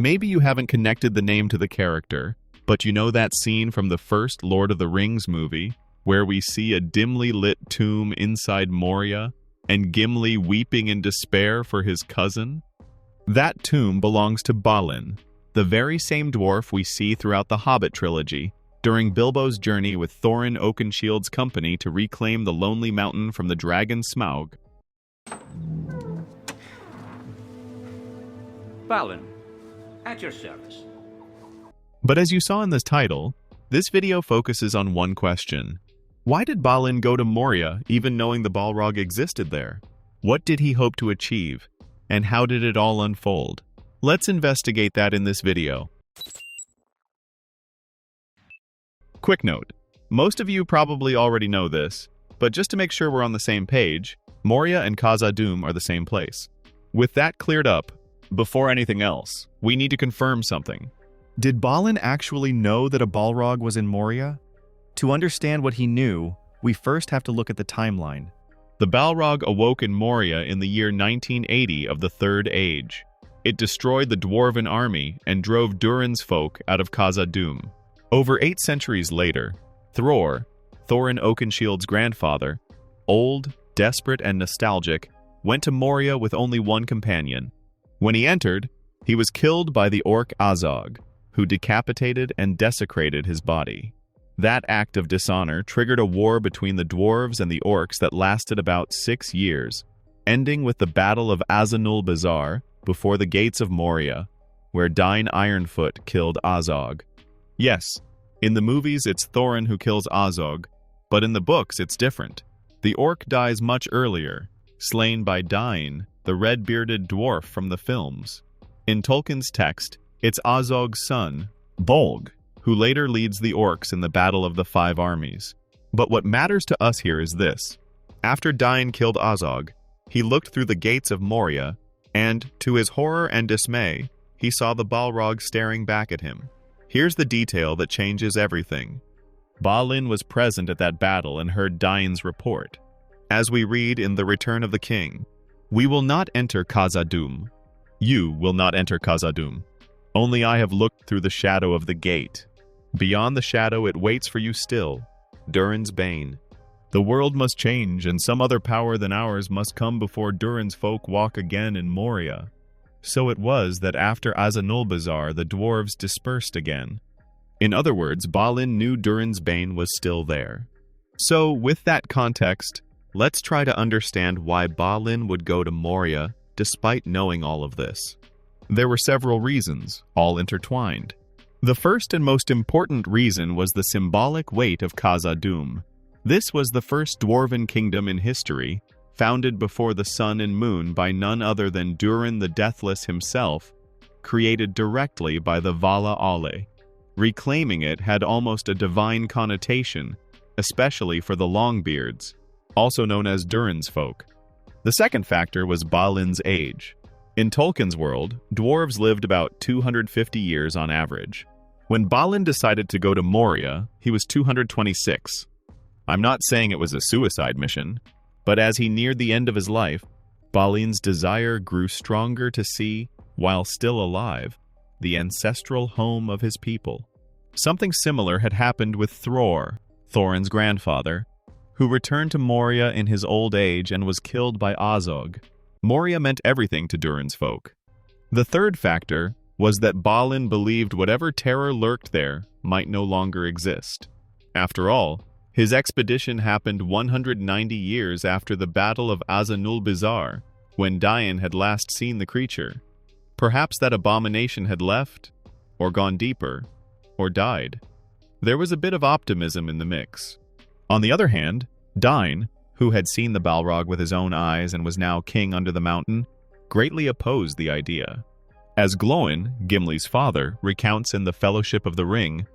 Maybe you haven't connected the name to the character, but you know that scene from the first Lord of the Rings movie, where we see a dimly lit tomb inside Moria, and Gimli weeping in despair for his cousin? That tomb belongs to Balin, the very same dwarf we see throughout the Hobbit trilogy, during Bilbo's journey with Thorin Oakenshield's company to reclaim the Lonely Mountain from the dragon Smaug. Balin, at your service. But as you saw in this title, this video focuses on one question. Why did Balin go to Moria even knowing the Balrog existed there? What did he hope to achieve? And how did it all unfold? Let's investigate that in this video. Quick note, most of you probably already know this, but just to make sure we're on the same page, Moria and Khazad-dûm are the same place. With that cleared up, before anything else, we need to confirm something. Did Balin actually know that a Balrog was in Moria? To understand what he knew, we first have to look at the timeline. The Balrog awoke in Moria in the year 1980 of the Third Age. It destroyed the Dwarven army and drove Duran's folk out of Khazad-dûm. Over 8 centuries later, Thorin Oakenshield's grandfather, old, desperate, and nostalgic, went to Moria with only one companion. When he entered, he was killed by the orc Azog, who decapitated and desecrated his body. That act of dishonor triggered a war between the dwarves and the orcs that lasted about 6 years, ending with the Battle of Azanulbizar before the gates of Moria, where Dáin Ironfoot killed Azog. Yes, in the movies it's Thorin who kills Azog, but in the books it's different. The orc dies much earlier, slain by Dáin, the red-bearded dwarf from the films. In Tolkien's text, it's Azog's son, Bolg, who later leads the orcs in the Battle of the Five Armies. But what matters to us here is this. After Dáin killed Azog, he looked through the gates of Moria, and, to his horror and dismay, he saw the Balrog staring back at him. Here's the detail that changes everything. Balin was present at that battle and heard Dáin's report. As we read in The Return of the King, "We will not enter Khazad-dûm. You will not enter Khazad-dûm. Only I have looked through the shadow of the gate. Beyond the shadow it waits for you still, Duran's Bane. The world must change, and some other power than ours must come before Duran's folk walk again in Moria." So it was that after Azanulbizar the dwarves dispersed again. In other words, Balin knew Duran's Bane was still there. So, with that context, let's try to understand why Balin would go to Moria despite knowing all of this. There were several reasons, all intertwined. The first and most important reason was the symbolic weight of Khazad-dûm. This was the first dwarven kingdom in history, founded before the sun and moon by none other than Duran the Deathless himself, created directly by the Vala Ale. Reclaiming it had almost a divine connotation, especially for the Longbeards, also known as Duran's folk. The second factor was Balin's age. In Tolkien's world, dwarves lived about 250 years on average. When Balin decided to go to Moria, he was 226. I'm not saying it was a suicide mission, but as he neared the end of his life, Balin's desire grew stronger to see, while still alive, the ancestral home of his people. Something similar had happened with Thorin's grandfather, who returned to Moria in his old age and was killed by Azog. Moria meant everything to Duran's folk. The third factor was that Balin believed whatever terror lurked there might no longer exist. After all, his expedition happened 190 years after the Battle of Azanulbizar, when Dáin had last seen the creature. Perhaps that abomination had left, or gone deeper, or died. There was a bit of optimism in the mix. On the other hand, Dáin, who had seen the Balrog with his own eyes and was now king under the mountain, greatly opposed the idea. As Glóin, Gimli's father, recounts in The Fellowship of the Ring,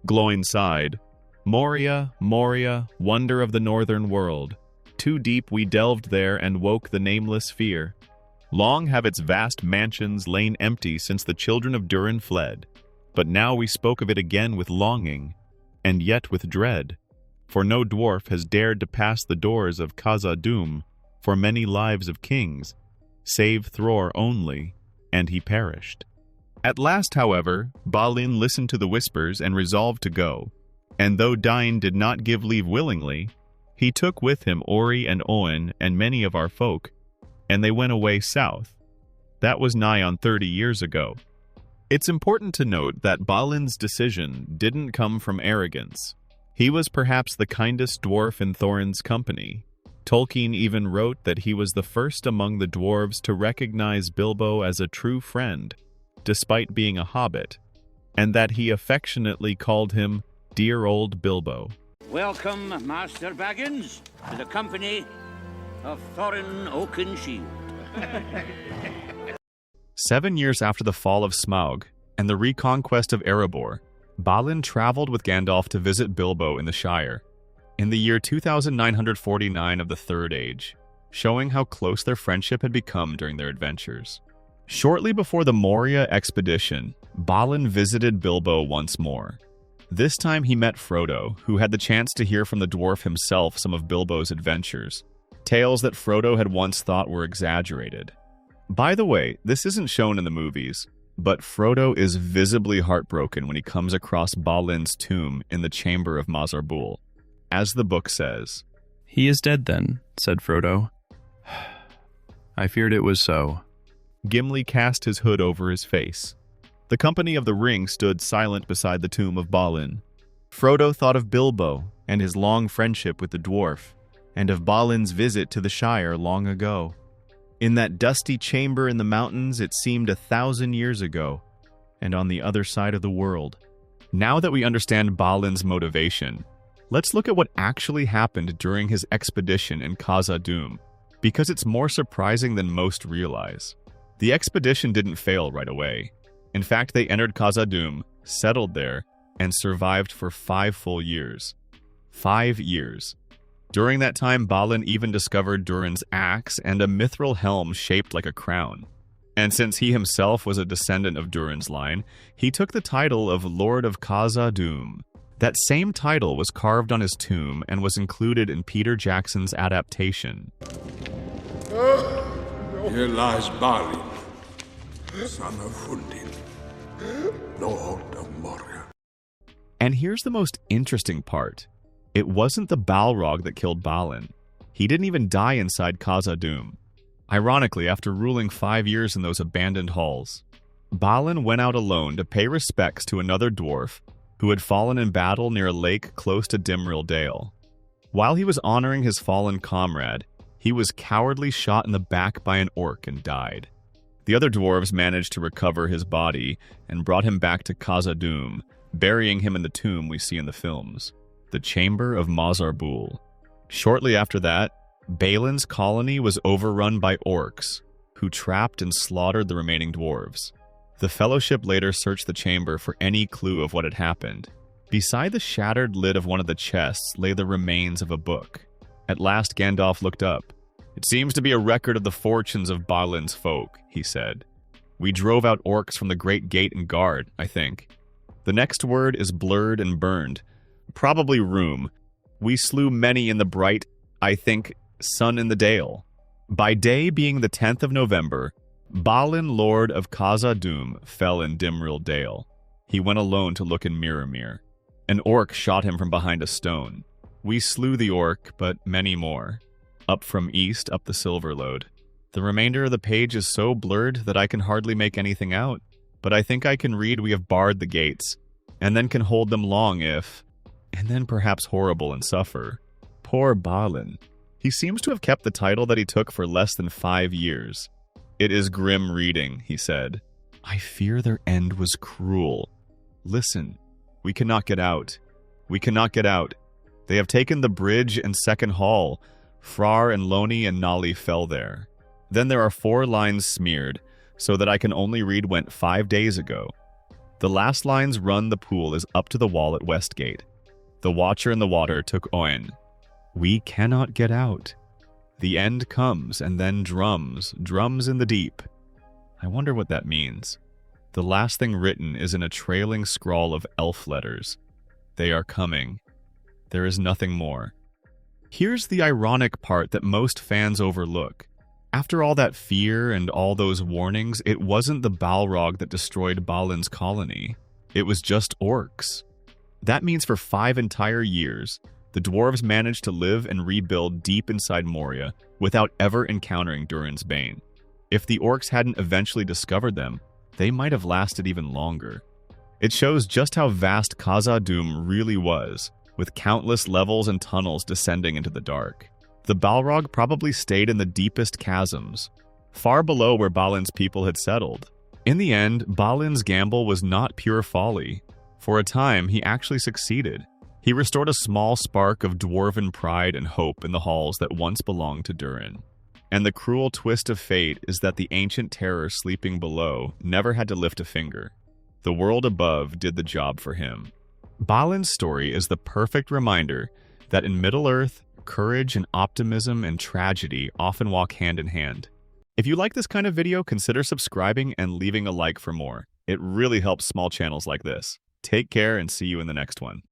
Glóin sighed, "Moria, Moria, wonder of the northern world. Too deep we delved there and woke the nameless fear. Long have its vast mansions lain empty since the children of Duran fled. But now we spoke of it again with longing, and yet with dread. For no dwarf has dared to pass the doors of Khazad-dûm for many lives of kings, save Thror only, and he perished." At last, however, Balin listened to the whispers and resolved to go. And though Dáin did not give leave willingly, he took with him Ori and Owen and many of our folk, and they went away south. That was nigh on 30 years ago. It's important to note that Balin's decision didn't come from arrogance. He was perhaps the kindest dwarf in Thorin's company. Tolkien even wrote that he was the first among the dwarves to recognize Bilbo as a true friend, despite being a hobbit, and that he affectionately called him Dear Old Bilbo. Welcome, Master Baggins, to the company of Thorin Oakenshield. 7 years after the fall of Smaug and the reconquest of Erebor, Balin traveled with Gandalf to visit Bilbo in the Shire, in the year 2949 of the Third Age, showing how close their friendship had become during their adventures. Shortly before the Moria expedition, Balin visited Bilbo once more. This time he met Frodo, who had the chance to hear from the dwarf himself some of Bilbo's adventures, tales that Frodo had once thought were exaggerated. By the way, this isn't shown in the movies, but Frodo is visibly heartbroken when he comes across Balin's tomb in the Chamber of Mazarbul. As the book says, "He is dead then," said Frodo. "I feared it was so." Gimli cast his hood over his face. The company of the Ring stood silent beside the tomb of Balin. Frodo thought of Bilbo and his long friendship with the dwarf, and of Balin's visit to the Shire long ago. In that dusty chamber in the mountains, it seemed 1,000 years ago, and on the other side of the world. Now that we understand Balin's motivation, let's look at what actually happened during his expedition in Khazad-dûm, because it's more surprising than most realize. The expedition didn't fail right away. In fact, they entered Khazad-dûm, settled there, and survived for 5 full years. 5 years. During that time, Balin even discovered Duran's axe and a mithril helm shaped like a crown. And since he himself was a descendant of Duran's line, he took the title of Lord of Khazad-dûm. That same title was carved on his tomb and was included in Peter Jackson's adaptation. Here lies Balin, son of Hundin, Lord of Moria. And here's the most interesting part. It wasn't the Balrog that killed Balin. He didn't even die inside Khazad-dûm. Ironically, after ruling 5 years in those abandoned halls, Balin went out alone to pay respects to another dwarf who had fallen in battle near a lake close to Dimril Dale. While he was honoring his fallen comrade, he was cowardly shot in the back by an orc and died. The other dwarves managed to recover his body and brought him back to Khazad-dûm, burying him in the tomb we see in the films, the Chamber of Mazarbul. Shortly after that, Balin's colony was overrun by orcs, who trapped and slaughtered the remaining dwarves. The Fellowship later searched the chamber for any clue of what had happened. Beside the shattered lid of one of the chests lay the remains of a book. At last Gandalf looked up. "It seems to be a record of the fortunes of Balin's folk," he said. "We drove out orcs from the Great Gate and Guard, I think. The next word is blurred and burned. Probably room. We slew many in the bright, I think, sun in the dale." By day being the 10th of November, Balin, Lord of Khazad-dûm, fell in Dimril Dale. He went alone to look in Mirrormere. An orc shot him from behind a stone. We slew the orc, but many more. Up from east, up the Silverlode. The remainder of the page is so blurred that I can hardly make anything out, but I think I can read we have barred the gates, and then can hold them long if... and then perhaps horrible and suffer. Poor Balin. He seems to have kept the title that he took for less than 5 years. "It is grim reading," he said. "I fear their end was cruel. Listen, we cannot get out. We cannot get out. They have taken the bridge and second hall. Frar and Loni and Nali fell there. Then there are 4 lines smeared, so that I can only read went 5 days ago. The last lines run the pool is up to the wall at Westgate. The watcher in the water took Oin. We cannot get out. The end comes, and then drums, drums in the deep." I wonder what that means. The last thing written is in a trailing scrawl of elf letters. They are coming. There is nothing more. Here's the ironic part that most fans overlook. After all that fear and all those warnings, it wasn't the Balrog that destroyed Balin's colony. It was just orcs. That means for 5 entire years, the dwarves managed to live and rebuild deep inside Moria without ever encountering Duran's Bane. If the orcs hadn't eventually discovered them, they might have lasted even longer. It shows just how vast Khazad-dûm really was, with countless levels and tunnels descending into the dark. The Balrog probably stayed in the deepest chasms, far below where Balin's people had settled. In the end, Balin's gamble was not pure folly. For a time, he actually succeeded. He restored a small spark of dwarven pride and hope in the halls that once belonged to Duran. And the cruel twist of fate is that the ancient terror sleeping below never had to lift a finger. The world above did the job for him. Balin's story is the perfect reminder that in Middle-earth, courage and optimism and tragedy often walk hand in hand. If you like this kind of video, consider subscribing and leaving a like for more. It really helps small channels like this. Take care and see you in the next one.